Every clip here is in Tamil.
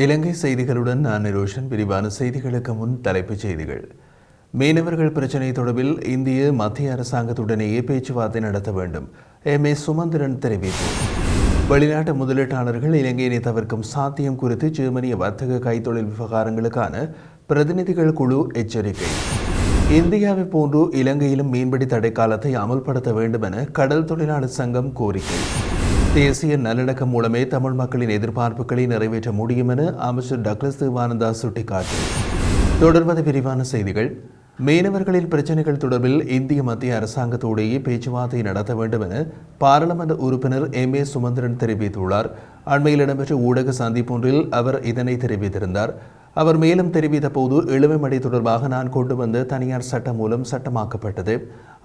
இலங்கை செய்திகளுடன் நான் நிரோஷன். விரிவான செய்திகளுக்கு முன் தலைப்புச் செய்திகள். மீனவர்கள் பிரச்சினை தொடர்பில் இந்திய மத்திய அரசாங்கத்துடனேயே பேச்சுவார்த்தை நடத்த வேண்டும். M.A. சுமந்திரன் தெரிவித்தார். வெளிநாட்டு முதலீட்டாளர்கள் இலங்கையினை தவிர்க்கும் சாத்தியம் குறித்து ஜெர்மனிய வர்த்தக கைத்தொழில் விவகாரங்களுக்கான பிரதிநிதிகள் குழு எச்சரிக்கை. இந்தியாவை போன்று இலங்கையிலும் மீன்பிடி தடை காலத்தை அமல்படுத்த வேண்டும் என கடல் தொழிலாளர் சங்கம் கோரிக்கை. தேசிய நல்லிணக்கம் மூலமே தமிழ் மக்களின் எதிர்பார்ப்புகளை நிறைவேற்ற முடியும் என அமைச்சர் டக்ளஸ் தேவானந்தா சுட்டிக்காட்டு. தொடர்வது விரிவான செய்திகள். மீனவர்களின் பிரச்சினைகள் தொடர்பில் இந்திய மத்திய அரசாங்கத்தோடையே பேச்சுவார்த்தை நடத்த வேண்டும் என பாராளுமன்ற உறுப்பினர் M.A. சுமந்திரன் தெரிவித்துள்ளார். அண்மையில் இடம்பெற்ற ஊடக சந்திப்பொன்றில் அவர் இதனை தெரிவித்திருந்தார். அவர் மேலும் தெரிவித்த போது இழுவைமடை தொடர்பாக நான் கொண்டு வந்த தனியார் சட்டம் மூலம் சட்டமாக்கப்பட்டது.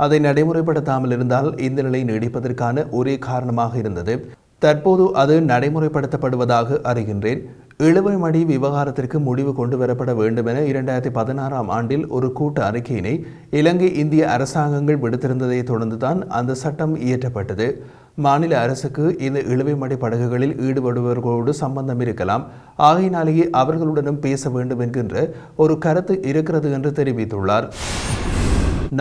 அதை நடைமுறைப்படுத்தாமல் இருந்தால் இந்த நிலை நீடிப்பதற்கான ஒரே காரணமாக இருந்தது. தற்போது அது நடைமுறைப்படுத்தப்படுவதாக அறிகின்றேன். இழுவைமடி விவகாரத்திற்கு முடிவு கொண்டு வரப்பட வேண்டும் என 2016ஆம் ஆண்டில் ஒரு கூட்டு அறிக்கையினை இலங்கை இந்திய அரசாங்கங்கள் விடுத்திருந்ததை தொடர்ந்துதான் அந்த சட்டம் இயற்றப்பட்டது. மாநில அரசுக்கு இந்த இழுவைமடி படகுகளில் ஈடுபடுபவர்களோடு சம்பந்தம் இருக்கலாம், ஆகையினாலேயே அவர்களுடனும் பேச வேண்டும் என்கின்ற ஒரு கருத்து இருக்கிறது என்று தெரிவித்துள்ளார்.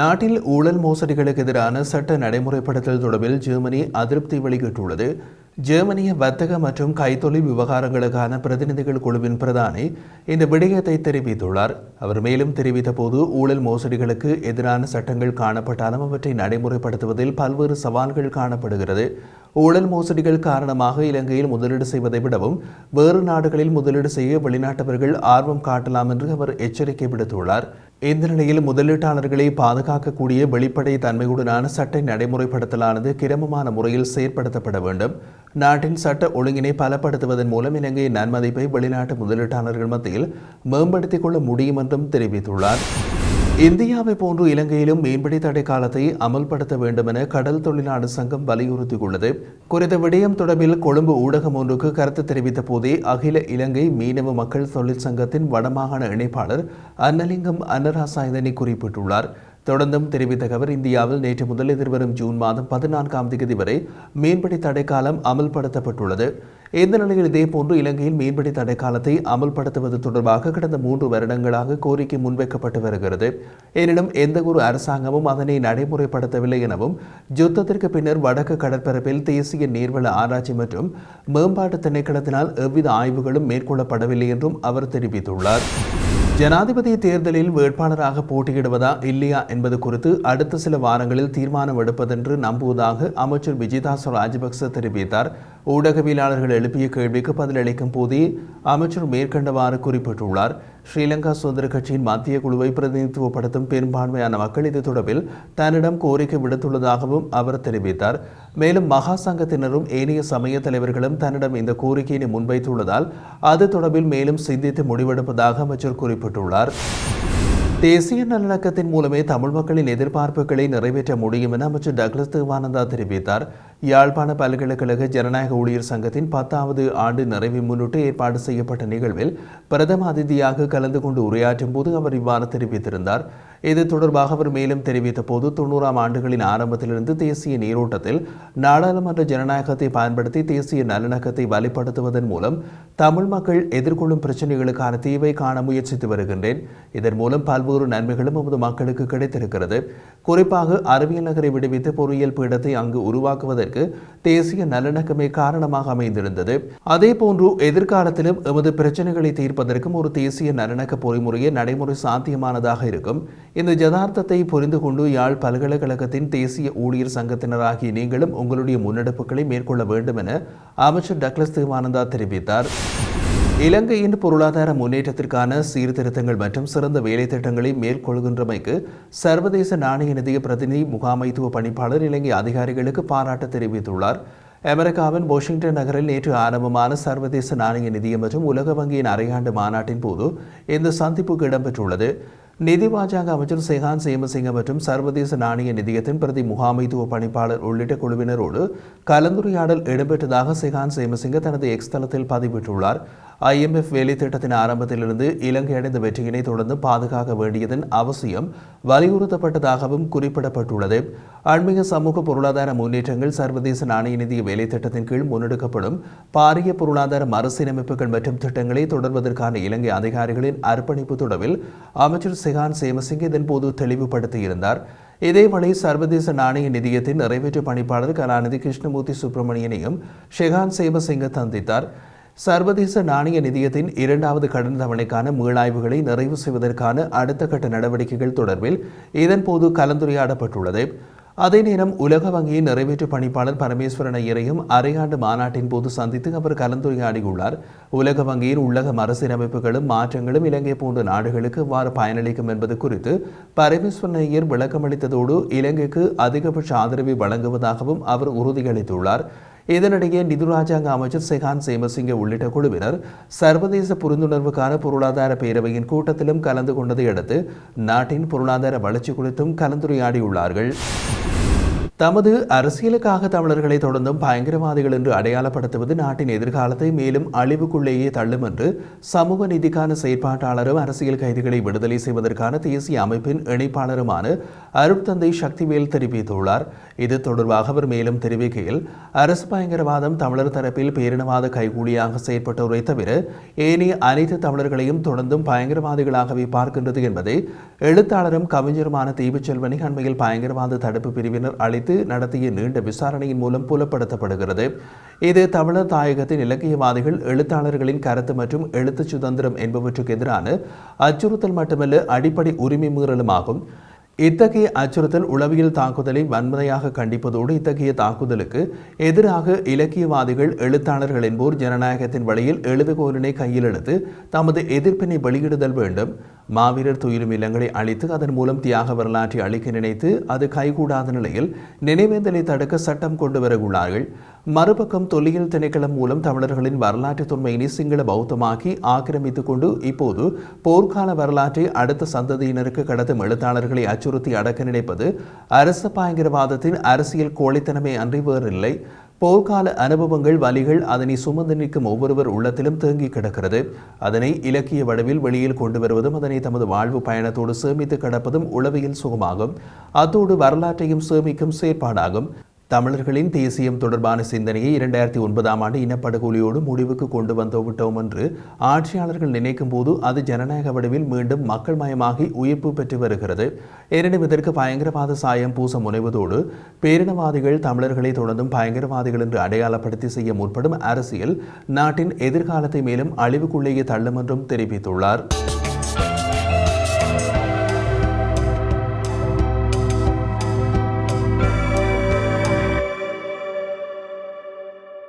நாட்டில் ஊழல் மோசடிகளுக்கு எதிரான சட்ட நடைமுறைப்படுத்தல் தொடர்பில் ஜெர்மனி அதிருப்தி வெளியிட்டுள்ளது. ஜெர்மனிய வர்த்தக மற்றும் கைத்தொழில் விவகாரங்களுக்கான பிரதிநிதிகள் குழுவின் பிரதானி இந்த விடயத்தை தெரிவித்துள்ளார். அவர் மேலும் தெரிவித்த போது ஊழல் மோசடிகளுக்கு எதிரான சட்டங்கள் காணப்பட்டாலும் அவற்றை நடைமுறைப்படுத்துவதில் பல்வேறு சவால்கள் காணப்படுகிறது. ஊழல் மோசடிகள் காரணமாக இலங்கையில் முதலீடு செய்வதை விடவும் வேறு நாடுகளில் முதலீடு செய்ய வெளிநாட்டவர்கள் ஆர்வம் காட்டலாம் என்று அவர் எச்சரிக்கை விடுத்துள்ளார். இந்த நிலையில் முதலீட்டாளர்களை பாதுகாக்கக்கூடிய வெளிப்படை தன்மையுடனான சட்ட நடைமுறைப்படுத்தலானது கிரமமான முறையில் செயற்படுத்தப்பட வேண்டும். நாட்டின் சட்ட ஒழுங்கினை பலப்படுத்துவதன் மூலம் இலங்கையின் நன்மதிப்பை வெளிநாட்டு முதலீட்டாளர்கள் மத்தியில் மேம்படுத்திக் கொள்ள முடியும் என்றும் தெரிவித்துள்ளார். இந்தியாவை போன்று இலங்கையிலும் மீன்பிடி தடை காலத்தை அமல்படுத்த வேண்டும் என கடல் தொழிலாளர் சங்கம் வலியுறுத்தியுள்ளது. குறித்த விடயம் தொடர்பில் கொழும்பு ஊடகம் ஒன்றுக்கு கருத்து தெரிவித்த போதே அகில இலங்கை மீனவ மக்கள் தொழிற்சங்கத்தின் வடமாகாண இணைப்பாளர் அன்னலிங்கம் அன்னராசா இதனை குறிப்பிட்டுள்ளார். தொடர்ந்தும் தெரிவித்த அவர், இந்தியாவில் நேற்று முதல் எதிர்வரும் ஜூன் மாதம் 14ஆம் தேதி வரை மீன்பிடி தடை காலம் அமல்படுத்தப்பட்டுள்ளது. இந்த நிலையில் இதேபோன்று இலங்கையில் மீன்பிடி தடை காலத்தை அமல்படுத்துவது தொடர்பாக கடந்த 3 வருடங்களாக கோரிக்கை முன்வைக்கப்பட்டு வருகிறது. எனினும் எந்த ஒரு அரசாங்கமும் அதனை நடைமுறைப்படுத்தவில்லை எனவும் யுத்தத்திற்கு பின்னர் வடக்கு கடற்பரப்பில் தேசிய நீர்வள ஆராய்ச்சி மற்றும் மேம்பாட்டு திணைக்களத்தினால் எவ்வித ஆய்வுகளும் மேற்கொள்ளப்படவில்லை என்றும் அவர் தெரிவித்துள்ளார். ஜனாதிபதி தேர்தலில் வேட்பாளராக போட்டியிடுவதா இல்லையா என்பது குறித்து அடுத்த சில வாரங்களில் தீர்மானம் எடுப்பதென்று நம்புவதாக அமைச்சர் விஜிதாச ராஜபக்ச தெரிவித்தார். ஊடகவியலாளர்கள் எழுப்பிய கேள்விக்கு பதிலளிக்கும் போதே அமைச்சர் மேற்கண்டவாறு குறிப்பிட்டுள்ளார். ஸ்ரீலங்கா சுதந்திர கட்சியின் மத்திய குழுவை பிரதிநிதித்துவப்படுத்தும் பெரும்பான்மையான மக்கள் இது தொடர்பில் தன்னிடம் கோரிக்கை விடுத்துள்ளதாகவும் அவர் தெரிவித்தார். மேலும் மகா சங்கத்தினரும் ஏனைய சமய தலைவர்களும் தன்னிடம் இந்த கோரிக்கையினை முன்வைத்துள்ளதால் அது தொடர்பில் மேலும் சிந்தித்து முடிவெடுப்பதாக அமைச்சர் குறிப்பிட்டுள்ளார். தேசிய நல்லிணக்கத்தின் மூலமே தமிழ் மக்களின் எதிர்பார்ப்புகளை நிறைவேற்ற முடியும் என அமைச்சர் டக்ளஸ் தேவானந்தா தெரிவித்தார். யாழ்ப்பாண பல்கலைக்கழக ஜனநாயக ஊழியர் சங்கத்தின் 10வது ஆண்டு நிறைவை முன்னிட்டு ஏற்பாடு செய்யப்பட்ட நிகழ்வில் பிரதம அதிதியாக கலந்து கொண்டு உரையாற்றும் போது அவர் இவ்வாறு தெரிவித்திருந்தார். இது தொடர்பாக அவர் மேலும் தெரிவித்த போது 90ஆம் ஆண்டுகளின் ஆரம்பத்திலிருந்து தேசிய நீரோட்டத்தில் நாடாளுமன்ற ஜனநாயகத்தை பயன்படுத்தி தேசிய நல்லிணக்கத்தை வலுப்படுத்துவதன் மூலம் தமிழ் மக்கள் எதிர்கொள்ளும் பிரச்சனைகளுக்கான தீர்வை காண முயற்சித்து வருகின்றேன். இதன் மூலம் பல்வேறு நன்மைகளும் நமது மக்களுக்கு கிடைத்திருக்கிறது. குறிப்பாக அறிவியல் நகரை விடுவித்து பொறியியல் பீடத்தை அங்கு உருவாக்குவதற்கு தேசிய நல்லிணக்கமே காரணமாக அமைந்திருந்தது. அதேபோன்று எதிர்காலத்திலும் எமது பிரச்சனைகளை தீர்ப்பதற்கும் ஒரு தேசிய நல்லிணக்க பொறிமுறையை நடைமுறை சாத்தியமானதாக இருக்கும். இந்த யதார்த்தத்தை புரிந்து கொண்டு யாழ் பல்கலைக்கழகத்தின் தேசிய ஊழியர் சங்கத்தினராகிய நீங்களும் உங்களுடைய முன்னெடுப்புகளை மேற்கொள்ள வேண்டும் என அமைச்சர் டக்ளஸ் தேவானந்தா தெரிவித்தார். இலங்கையின் பொருளாதார முன்னேற்றத்திற்கான சீர்திருத்தங்கள் மற்றும் சிறந்த வேலை திட்டங்களை மேற்கொள்கின்றமைக்கு சர்வதேச நாணய நிதிய பிரதிநிதி முகாமைத்துவ பணிப்பாளர் இலங்கை அதிகாரிகளுக்கு பாராட்டு தெரிவித்துள்ளார். அமெரிக்காவின் வாஷிங்டன் நகரில் நேற்று ஆரம்பமான சர்வதேச நாணய நிதியம் மற்றும் உலக வங்கியின் அரையாண்டு மாநாட்டின் போது இந்த சந்திப்புக்கு இடம்பெற்றுள்ளது. நிதி ராஜாங்க அமைச்சர் செகான் சேமசிங்க மற்றும் சர்வதேச நாணய நிதியத்தின் பிரதி முகாமைத்துவ பணிப்பாளர் உள்ளிட்ட குழுவினரோடு கலந்துரையாடல் இடம்பெற்றதாக செகான் சேமசிங்க தனது எக்ஸ் தளத்தில் பதிவிட்டுள்ளார். IMF வேலை திட்டத்தின் ஆரம்பத்திலிருந்து இலங்கை அடைந்த வெற்றியினை தொடர்ந்து பாதுகாக்க வேண்டியதன் அவசியம் வலியுறுத்தப்பட்டதாகவும் குறிப்பிடப்பட்டுள்ளது. அண்மைய சமூக பொருளாதார முன்னேற்றங்கள், சர்வதேச நாணய நிதிய வேலை திட்டத்தின் கீழ் முன்னெடுக்கப்படும் பாரிய பொருளாதார மறுசீரமைப்புகள் மற்றும் திட்டங்களை தொடர்வதற்கான இலங்கை அதிகாரிகளின் அர்ப்பணிப்பு தொடர்பில் அமைச்சர் செகான் சேமசிங்க இதன்போது தெளிவுபடுத்தியிருந்தார். இதேவேளை சர்வதேச நாணய நிதியத்தின் நிறைவேற்று பணிப்பாளர் கலாநிதி கிருஷ்ணமூர்த்தி சுப்பிரமணியனையும் ஷெகான் சேமசிங்க சந்தித்தார். சர்வதேச நாணய நிதியத்தின் 2வது கடன் தவணைக்கான மீளாய்வுகளை நிறைவு செய்வதற்கான அடுத்த கட்ட நடவடிக்கைகள் தொடர்பில் இதன்போது கலந்துரையாடப்பட்டுள்ளது. அதே நேரம் உலக வங்கியின் நிறைவேற்று பணிப்பாளர் பரமேஸ்வரன் ஐயரையும் அரையாண்டு மாநாட்டின் போது சந்தித்து அவர் கலந்துரையாடியுள்ளார். உலக வங்கியின் உள்ளக மறுசீரமைப்புகளும் மாற்றங்களும் இலங்கை போன்ற நாடுகளுக்கு எவ்வாறு பயனளிக்கும் என்பது குறித்து பரமேஸ்வரன் ஐயர் விளக்கமளித்ததோடு இலங்கைக்கு அதிகபட்ச ஆதரவை வழங்குவதாகவும் அவர் உறுதியளித்துள்ளார். இதனிடையே நிதி ராஜாங்க அமைச்சர் செகான் சேமசிங்க உள்ளிட்ட குழுவினர் சர்வதேச புரிந்துணர்வுக்கான பொருளாதார பேரவையின் கூட்டத்திலும் கலந்து கொண்டதை அடுத்து நாட்டின் பொருளாதார வளர்ச்சி குறித்தும் கலந்துரையாடியுள்ளார்கள். தமது அரசியலுக்காக தமிழர்களை தொடர்ந்தும் பயங்கரவாதிகள் என்று அடையாளப்படுத்துவது நாட்டின் எதிர்காலத்தை மேலும் அழிவுக்குள்ளேயே தள்ளும் என்று சமூக நீதிக்கான செயற்பாட்டாளரும் அரசியல் கைதிகளை விடுதலை செய்வதற்கான தேசிய அமைப்பின் இணைப்பாளருமான அருட்தந்தை சக்திவேல் தெரிவித்துள்ளார். இது தொடர்பாக அவர் மேலும் தெரிவிக்கையில், அரசு பயங்கரவாதம் தமிழர் தரப்பில் பேரினவாத கைகூலியாக செயற்பட்டோரை தவிர ஏனைய அனைத்து தமிழர்களையும் தொடர்ந்தும் பயங்கரவாதிகளாகவே பார்க்கின்றது என்பதை எழுத்தாளரும் கவிஞருமான தீபச்செல்வனை அண்மையில் பயங்கரவாத தடுப்பு பிரிவினர் நடத்திய நீண்ட விசாரணையின் மூலம் புலப்படுத்தப்படுகிறது. இது தமிழர் தாயகத்தின் இலக்கியவாதிகள், எழுத்தாளர்களின் கருத்து மற்றும் எழுத்து சுதந்திரம் என்பவற்றுக்கு எதிரான அச்சுறுத்தல் மட்டுமல்ல, அடிப்படை உரிமை மீறலுமாகும். இத்தகைய அச்சுறுத்தல் உளவியல் தாக்குதலை வன்முறையாக கண்டிப்பதோடு இத்தகைய தாக்குதலுக்கு எதிராக இலக்கியவாதிகள், எழுத்தாளர்கள் என்போர் ஜனநாயகத்தின் வழியில் எழுதுகோலினை கையில் எடுத்து தமது எதிர்ப்பினை வெளியிடுதல் வேண்டும். மாவீரர் துயிலும் இல்லங்களை அழித்து அதன் மூலம் தியாக வரலாற்றை அழிக்க நினைத்து அது கைகூடாத நிலையில் நினைவேந்தலை தடுக்க சட்டம் கொண்டு வரவுள்ளார்கள். மறுபக்கம் தொல்லியல் திணைக்களம் மூலம் தமிழர்களின் வரலாற்று தொன்மையினை சிங்கள பௌத்தமாக்கி ஆக்கிரமித்துக் கொண்டு இப்போது போர்க்கால வரலாற்றை அடுத்த சந்ததியினருக்கு கடத்தும் எழுத்தாளர்களை அச்சுறுத்தி அடக்க நினைப்பது அரச பயங்கரவாதத்தின் அரசியல் கோழைத்தனமே அன்றி வேறில்லை. போர்க்கால அனுபவங்கள், வலிகள் அதனை சுமந்து நிற்கும் ஒவ்வொருவர் உள்ளத்திலும் தேங்கி கிடக்கிறது. அதனை இலக்கிய வடிவில் வெளியில் கொண்டு வருவதும் அதனை தமது வாழ்வு பயணத்தோடு சேமித்து கிடப்பதும் உளவியல் சுகமாகும். அத்தோடு வரலாற்றையும் சேமிக்கும் செயற்பாடாகும். தமிழர்களின் தேசியம் தொடர்பான சிந்தனையை 2009ஆம் ஆண்டு இனப்படுகொலையோடு முடிவுக்கு கொண்டு வந்துவிட்டோம் என்று ஆட்சியாளர்கள் நினைக்கும் போது அது ஜனநாயக வடிவில் மீண்டும் மக்கள் மயமாகி உயிர்ப்பு பெற்று வருகிறது. எனினும் இதற்கு பயங்கரவாத சாயம் பூச முனைவதோடு பேரினவாதிகள் தமிழர்களை தொடர்ந்தும் பயங்கரவாதிகள் என்று அடையாளப்படுத்தி செய்ய முற்படும் அரசியல் நாட்டின் எதிர்காலத்தை மேலும் அழிவுக்குள்ளேயே தள்ளும் என்றும் தெரிவித்துள்ளார்.